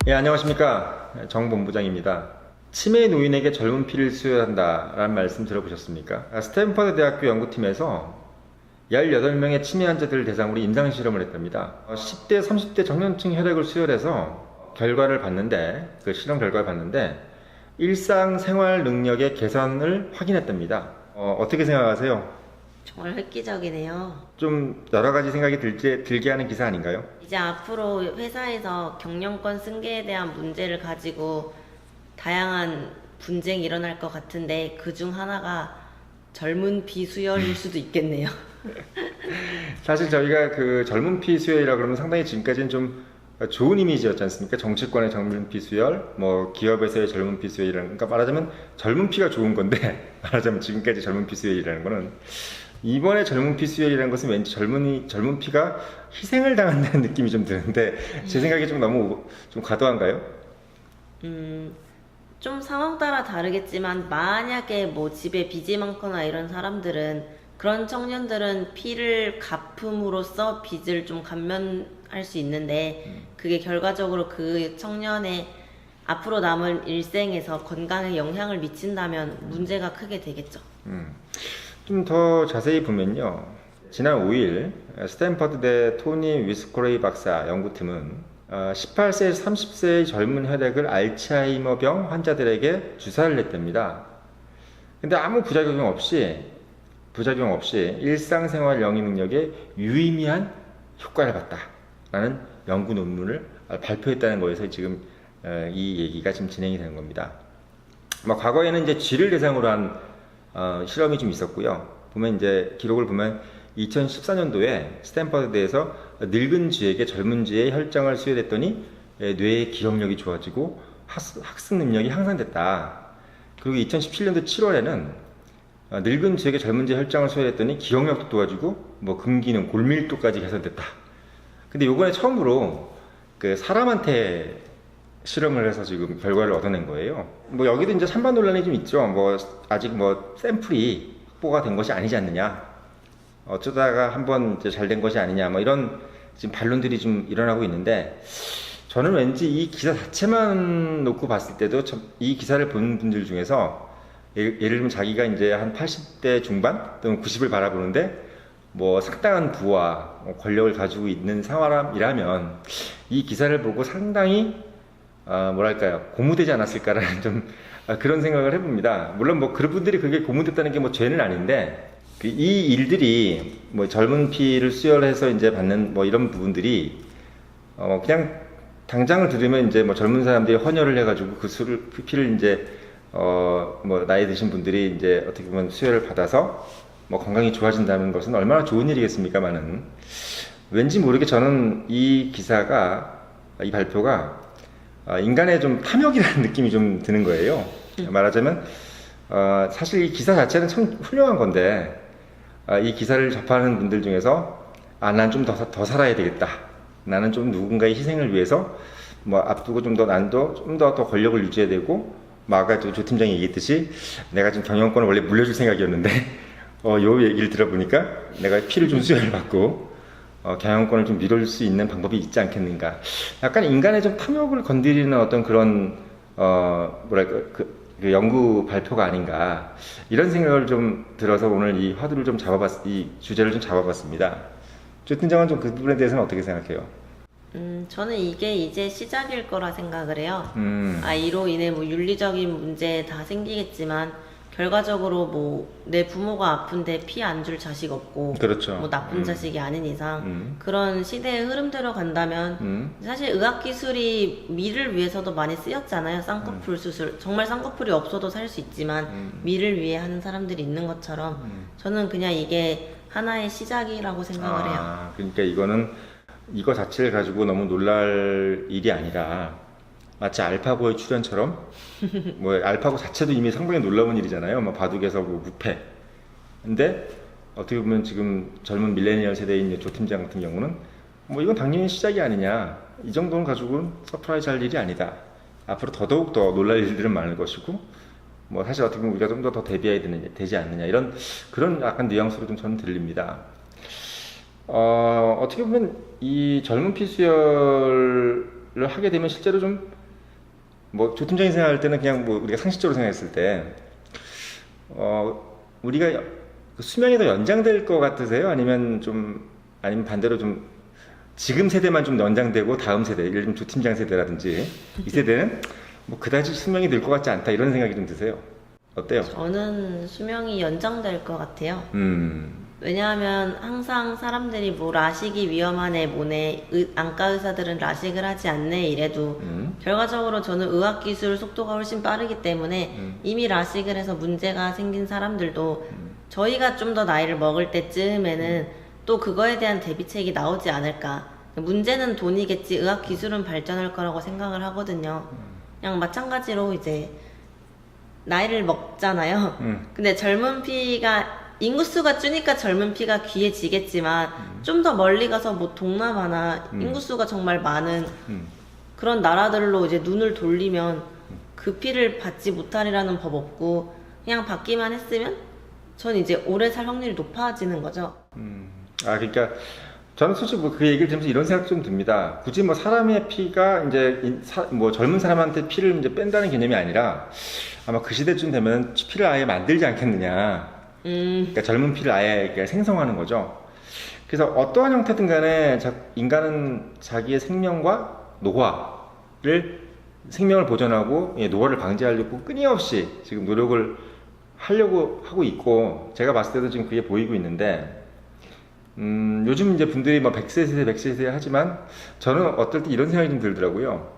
예, 안녕하십니까. 정본부장입니다. 치매 노인에게 젊은 피를 수여한다 라는 말씀 들어보셨습니까? 스탠퍼드 대학교 연구팀에서 18명의 치매 환자들을 대상으로 임상실험을 했답니다. 10대, 30대 청년층 혈액을 수혈해서 결과를 봤는데, 그 실험 결과를 봤는데, 일상생활 능력의 개선을 확인했답니다. 어떻게 생각하세요? 정말 획기적이네요. 좀 여러 가지 생각이 들게 하는 기사 아닌가요? 이제 앞으로 회사에서 경영권 승계에 대한 문제를 가지고 다양한 분쟁이 일어날 것 같은데 그 중 하나가 젊은 비수혈일 수도 있겠네요. 사실 저희가 그 젊은 피 수혈이라 그러면 상당히 지금까지는 좀 좋은 이미지였지 않습니까? 정치권의 젊은 피 수혈, 뭐 기업에서의 젊은 피 수혈이라는, 그러니까 말하자면 젊은 피가 좋은 건데 말하자면 지금까지 젊은 피 수혈이라는 거는, 이번에 젊은 피 수혈이라는 것은 왠지 젊은 피가 희생을 당한다는 느낌이 좀 드는데 제 생각이 좀 너무 좀 과도한가요? 좀 상황 따라 다르겠지만 만약에 뭐 집에 빚이 많거나 이런 사람들은, 그런 청년들은 피를 갚음으로써 빚을 좀 감면할 수 있는데 그게 결과적으로 그 청년의 앞으로 남은 일생에서 건강에 영향을 미친다면 문제가 크게 되겠죠. 좀 더 자세히 보면요, 지난 5일 스탠퍼드대 토니 위스코레이 박사 연구팀은 18세에서 30세의 젊은 혈액을 알츠하이머병 환자들에게 주사를 했답니다. 근데 아무 부작용 없이 일상생활 영위 능력에 유의미한 효과를 봤다라는 연구 논문을 발표했다는 거에서 지금 이 얘기가 지금 진행이 되는 겁니다. 과거에는 이제 쥐를 대상으로 한 실험이 좀 있었고요. 보면 이제 기록을 보면 2014년도에 스탠퍼드대에서 늙은 쥐에게 젊은 쥐의 혈장을 수혈했더니 뇌의 기억력이 좋아지고 학습 능력이 향상됐다. 그리고 2017년도 7월에는 늙은 쥐에게 젊은 쥐의 혈장을 수혈했더니 기억력도 좋아지고 뭐 근기능, 골밀도까지 개선됐다. 근데 요번에 처음으로 그 사람한테 실험을 해서 지금 결과를 얻어낸 거예요. 뭐 여기도 이제 찬반 논란이 좀 있죠. 뭐 아직 뭐 샘플이 확보가 된 것이 아니지 않느냐, 어쩌다가 한번 이제 잘 된 것이 아니냐, 뭐 이런 지금 반론들이 좀 일어나고 있는데, 저는 왠지 이 기사 자체만 놓고 봤을 때도 이 기사를 본 분들 중에서 예를 들면 자기가 이제 한 80대 중반 또는 90을 바라보는데 뭐 상당한 부와 권력을 가지고 있는 사람이라면 이 기사를 보고 상당히 뭐랄까요, 고무되지 않았을까라는 좀 그런 생각을 해봅니다. 물론 뭐 그런 분들이 그게 고무됐다는 게 뭐 죄는 아닌데, 이 일들이 뭐 젊은 피를 수혈해서 이제 받는 뭐 이런 부분들이 그냥 당장을 들으면 이제 뭐 젊은 사람들이 헌혈을 해가지고 그 피를 이제 뭐 나이 드신 분들이 이제 어떻게 보면 수혈을 받아서 뭐 건강이 좋아진다는 것은 얼마나 좋은 일이겠습니까만은, 왠지 모르게 저는 이 기사가, 이 발표가 인간의 좀 탐욕이라는 느낌이 좀 드는 거예요. 말하자면 사실 이 기사 자체는 참 훌륭한 건데, 이 기사를 접하는 분들 중에서 난 좀 더 살아야 되겠다, 나는 좀 누군가의 희생을 위해서 뭐 앞두고 좀 더 난도 좀 더 권력을 유지해야 되고, 아까 조 팀장이 얘기했듯이 내가 지금 경영권을 원래 물려줄 생각이었는데 요 얘기를 들어보니까 내가 피를 좀 수혈을 받고 경영권을 좀 밀어줄 수 있는 방법이 있지 않겠는가. 약간 인간의 좀 탐욕을 건드리는 어떤 그런 뭐랄까 그 연구 발표가 아닌가, 이런 생각을 좀 들어서 오늘 이 화두를 좀 이 주제를 좀 잡아봤습니다. 조 팀장은 좀 그 부분에 대해서는 어떻게 생각해요? 저는 이게 이제 시작일 거라 생각을 해요. 이로 인해 뭐 윤리적인 문제 다 생기겠지만 결과적으로 뭐 내 부모가 아픈데 피 안 줄 자식 없고, 그렇죠. 뭐 나쁜 자식이 아닌 이상 그런 시대의 흐름대로 간다면 사실 의학 기술이 미를 위해서도 많이 쓰였잖아요. 쌍꺼풀 수술, 정말 쌍꺼풀이 없어도 살 수 있지만 미를 위해 하는 사람들이 있는 것처럼 저는 그냥 이게 하나의 시작이라고 생각을 해요. 그러니까 이거 자체를 가지고 너무 놀랄 일이 아니라, 마치 알파고의 출연처럼 뭐 알파고 자체도 이미 상당히 놀라운 일이잖아요. 뭐 바둑에서 뭐 무패. 근데 어떻게 보면 지금 젊은 밀레니얼 세대인 조 팀장 같은 경우는 뭐 이건 당연히 시작이 아니냐, 이 정도는 가지고는 서프라이즈 할 일이 아니다, 앞으로 더더욱 더 놀랄 일들은 많을 것이고, 뭐 사실 어떻게 보면 우리가 좀 더 대비해야 되지 않느냐, 이런 그런 약간 뉘앙스로 좀 저는 들립니다. 어떻게 보면 이 젊은 피 수혈 하게 되면 실제로 좀 뭐 조팀장이 생각할 때는 그냥 뭐 우리가 상식적으로 생각했을 때 우리가 그 수명이 더 연장될 것 같으세요? 아니면 반대로 좀 지금 세대만 좀 연장되고 다음 세대, 예를 들면 조팀장 세대라든지 이 세대는 뭐 그다지 수명이 늘 것 같지 않다 이런 생각이 좀 드세요? 어때요? 저는 수명이 연장될 것 같아요. 음, 왜냐하면 항상 사람들이 뭐 라식이 위험하네 뭐네 안과 의사들은 라식을 하지 않네 이래도 결과적으로 저는 의학기술 속도가 훨씬 빠르기 때문에 이미 라식을 해서 문제가 생긴 사람들도 저희가 좀 더 나이를 먹을 때쯤에는 또 그거에 대한 대비책이 나오지 않을까. 문제는 돈이겠지 의학기술은 발전할 거라고 생각을 하거든요. 그냥 마찬가지로 이제 나이를 먹잖아요. 근데 젊은 피가 인구수가 주니까 젊은 피가 귀해지겠지만 좀 더 멀리 가서 뭐 동남아나 인구수가 정말 많은 그런 나라들로 이제 눈을 돌리면 그 피를 받지 못하리라는 법 없고 그냥 받기만 했으면 전 이제 오래 살 확률이 높아지는 거죠. 그러니까 저는 솔직히 뭐 그 얘기를 들으면서 이런 생각 좀 듭니다. 굳이 뭐 사람의 피가 이제 뭐 젊은 사람한테 피를 이제 뺀다는 개념이 아니라 아마 그 시대쯤 되면 피를 아예 만들지 않겠느냐. 그러니까 젊은 피를 아예 그러니까 생성하는 거죠. 그래서 어떠한 형태든 간에 인간은 자기의 생명을 보존하고 노화를 방지하려고 끊임없이 지금 노력을 하려고 하고 있고 제가 봤을 때도 지금 그게 보이고 있는데 요즘 이제 분들이 뭐 100세 세대, 100세 세대 하지만 저는 어떨 때 이런 생각이 좀 들더라고요.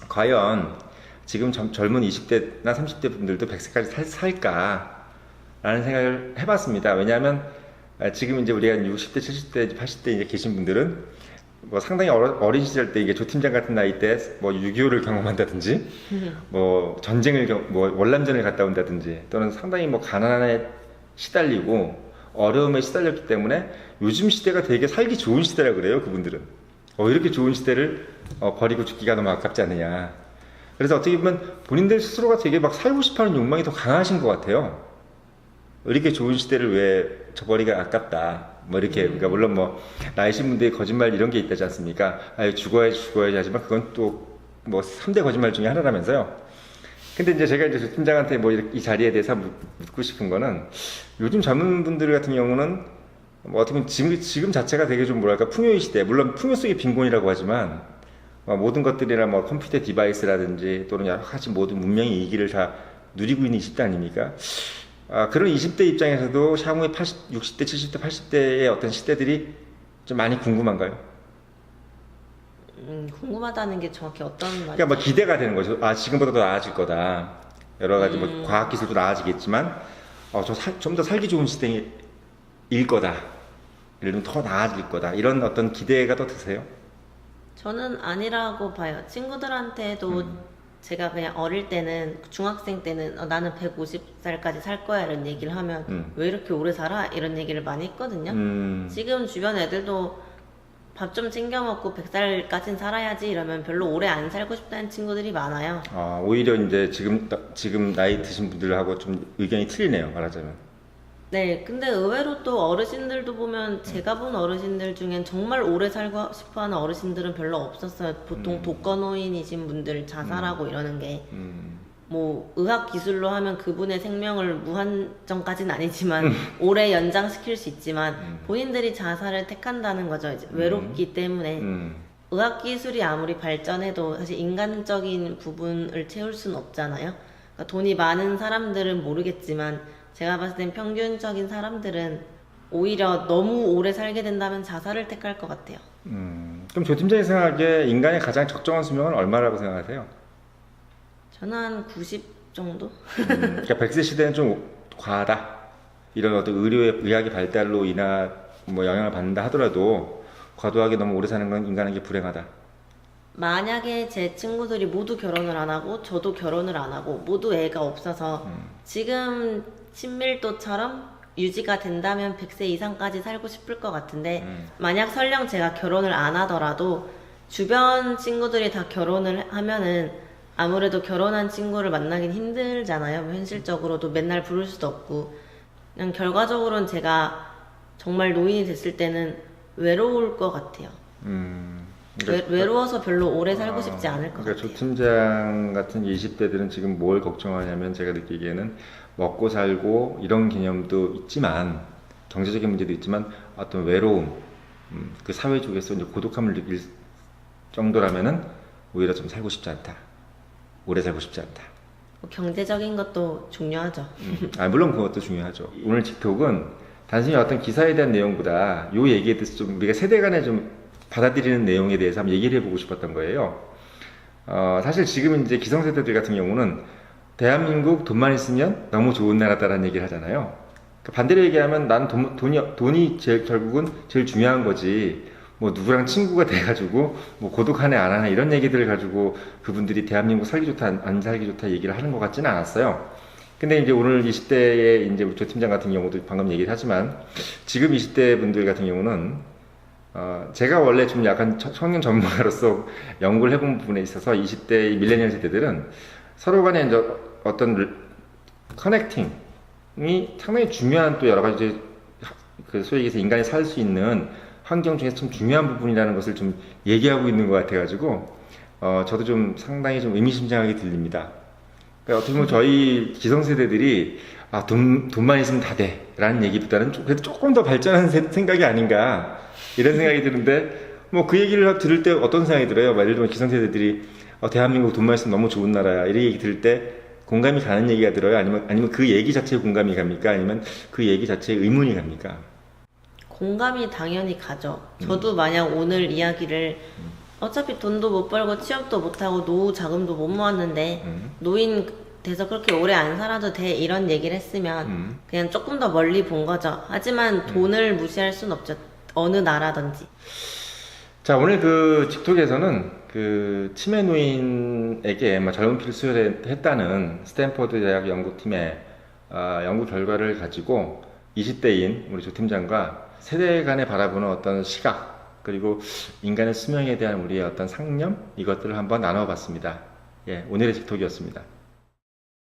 과연 지금 젊은 20대나 30대 분들도 100세까지 살까? 라는 생각을 해봤습니다. 왜냐하면 지금 이제 우리가 60대, 70대, 80대 이제 계신 분들은 뭐 상당히 어린 시절 때 이게 조팀장 같은 나이 때 뭐 6.25를 경험한다든지 뭐 뭐 월남전을 갔다 온다든지 또는 상당히 뭐 가난에 시달리고 어려움에 시달렸기 때문에 요즘 시대가 되게 살기 좋은 시대라 그래요. 그분들은 이렇게 좋은 시대를 버리고 죽기가 너무 아깝지 않느냐. 그래서 어떻게 보면 본인들 스스로가 되게 막 살고 싶어하는 욕망이 더 강하신 것 같아요. 이렇게 좋은 시대를 왜 저버리기가 아깝다. 뭐 이렇게 그러니까 물론 뭐 나이신 분들의 거짓말 이런 게 있다지 않습니까? 죽어야지 하지만 그건 또 뭐 3대 거짓말 중에 하나라면서요. 근데 이제 제가 이제 조팀장한테 뭐 이 자리에 대해서 묻고 싶은 거는 요즘 젊은 분들 같은 경우는 뭐 어떻게 보면 지금 자체가 되게 좀 뭐랄까 풍요의 시대. 물론 풍요 속의 빈곤이라고 하지만 모든 것들이나 뭐 컴퓨터 디바이스라든지 또는 여러 가지 모든 문명의 이기를 다 누리고 있는 20대 아닙니까? 그런 20대 입장에서도 향후에 60대, 70대, 80대의 어떤 시대들이 좀 많이 궁금한가요? 궁금하다는 게 정확히 어떤 말이죠? 그러니까 뭐 기대가 되는 거죠. 지금보다 더 나아질 거다. 여러 가지 뭐 과학 기술도 나아지겠지만, 좀 더 살기 좋은 시대일 거다. 예를 들면 더 나아질 거다. 이런 어떤 기대가 더 드세요? 저는 아니라고 봐요. 친구들한테도 제가 그냥 어릴 때는 중학생 때는 나는 150살까지 살 거야 이런 얘기를 하면 왜 이렇게 오래 살아? 이런 얘기를 많이 했거든요. 지금 주변 애들도 밥 좀 챙겨 먹고 100살까진 살아야지 이러면 별로 오래 안 살고 싶다는 친구들이 많아요. 오히려 이제 지금 나이 드신 분들하고 좀 의견이 틀리네요, 말하자면. 네, 근데 의외로 또 어르신들도 보면 제가 본 어르신들 중엔 정말 오래 살고 싶어 하는 어르신들은 별로 없었어요. 보통 독거노인이신 분들 자살하고 이러는 게 뭐 의학 기술로 하면 그분의 생명을 무한정까지는 아니지만 오래 연장시킬 수 있지만 본인들이 자살을 택한다는 거죠. 이제 외롭기 때문에 의학 기술이 아무리 발전해도 사실 인간적인 부분을 채울 수는 없잖아요. 그러니까 돈이 많은 사람들은 모르겠지만 제가 봤을 땐 평균적인 사람들은 오히려 너무 오래 살게 된다면 자살을 택할 것 같아요. 그럼 조 팀장이 생각하기에 인간의 가장 적정한 수명은 얼마라고 생각하세요? 저는 한 90 정도? 그러니까 100세 시대는 좀 과하다. 이런 어떤 의학의 발달로 인한 뭐 영향을 받는다 하더라도 과도하게 너무 오래 사는 건 인간에게 불행하다. 만약에 제 친구들이 모두 결혼을 안 하고 저도 결혼을 안 하고 모두 애가 없어서 지금 친밀도처럼 유지가 된다면 100세 이상까지 살고 싶을 것 같은데 만약 설령 제가 결혼을 안 하더라도 주변 친구들이 다 결혼을 하면은 아무래도 결혼한 친구를 만나긴 힘들잖아요. 뭐 현실적으로도 맨날 부를 수도 없고 그냥 결과적으로는 제가 정말 노인이 됐을 때는 외로울 것 같아요. 외로워서 별로 오래 살고 싶지 않을 것 그러니까 같아요. 조 팀장 같은 20대들은 지금 뭘 걱정하냐면 제가 느끼기에는 먹고 살고 이런 개념도 있지만 경제적인 문제도 있지만 어떤 외로움, 그 사회 쪽에서 이제 고독함을 느낄 정도라면은 오히려 좀 살고 싶지 않다. 오래 살고 싶지 않다. 뭐 경제적인 것도 중요하죠. 물론 그것도 중요하죠. 오늘 틱톡은 단순히 어떤 기사에 대한 내용보다 요 얘기에 대해서 좀 우리가 세대 간에 좀 받아들이는 내용에 대해서 한번 얘기를 해보고 싶었던 거예요. 사실 지금 이제 기성세대들 같은 경우는 대한민국 돈만 있으면 너무 좋은 나라다라는 얘기를 하잖아요. 그 반대로 얘기하면 난 돈이 결국은 제일 중요한 거지. 뭐 누구랑 친구가 돼가지고 뭐 고독하네 안 하네 이런 얘기들을 가지고 그분들이 대한민국 살기 좋다 안 살기 좋다 얘기를 하는 것 같지는 않았어요. 근데 이제 오늘 20대의 이제 우리 조 팀장 같은 경우도 방금 얘기를 하지만 지금 20대 분들 같은 경우는 제가 원래 좀 약간 청년 전문가로서 연구를 해본 부분에 있어서 20대 밀레니얼 세대들은 서로 간에 이제 어떤 커넥팅이 상당히 중요한 또 여러 가지 그 소위 얘기해서 인간이 살 수 있는 환경 중에서 참 중요한 부분이라는 것을 좀 얘기하고 있는 것 같아가지고 저도 좀 상당히 좀 의미심장하게 들립니다. 그러니까 어떻게 보면 저희 기성세대들이 돈만 있으면 다 돼 라는 얘기보다는 그래도 조금 더 발전한 생각이 아닌가 이런 생각이 드는데 뭐 그 얘기를 들을 때 어떤 생각이 들어요? 예를 들면 기성세대들이 대한민국 돈만 있으면 너무 좋은 나라야 이런 얘기 들을 때 공감이 가는 얘기가 들어요? 아니면 그 얘기 자체에 공감이 갑니까? 아니면 그 얘기 자체에 의문이 갑니까? 공감이 당연히 가죠. 저도 만약 오늘 이야기를 어차피 돈도 못 벌고 취업도 못하고 노후 자금도 못 모았는데 노인 돼서 그렇게 오래 안 살아도 돼 이런 얘기를 했으면 그냥 조금 더 멀리 본 거죠. 하지만 돈을 무시할 순 없죠. 어느 나라든지. 자, 오늘 그 틱톡에서는 그 치매 노인에게 젊은 피를 수혈했다는 스탠퍼드 대학 연구팀의 연구 결과를 가지고 20대인 우리 조 팀장과 세대 간에 바라보는 어떤 시각 그리고 인간의 수명에 대한 우리의 어떤 상념 이것들을 한번 나눠봤습니다. 예, 오늘의 틱톡이었습니다.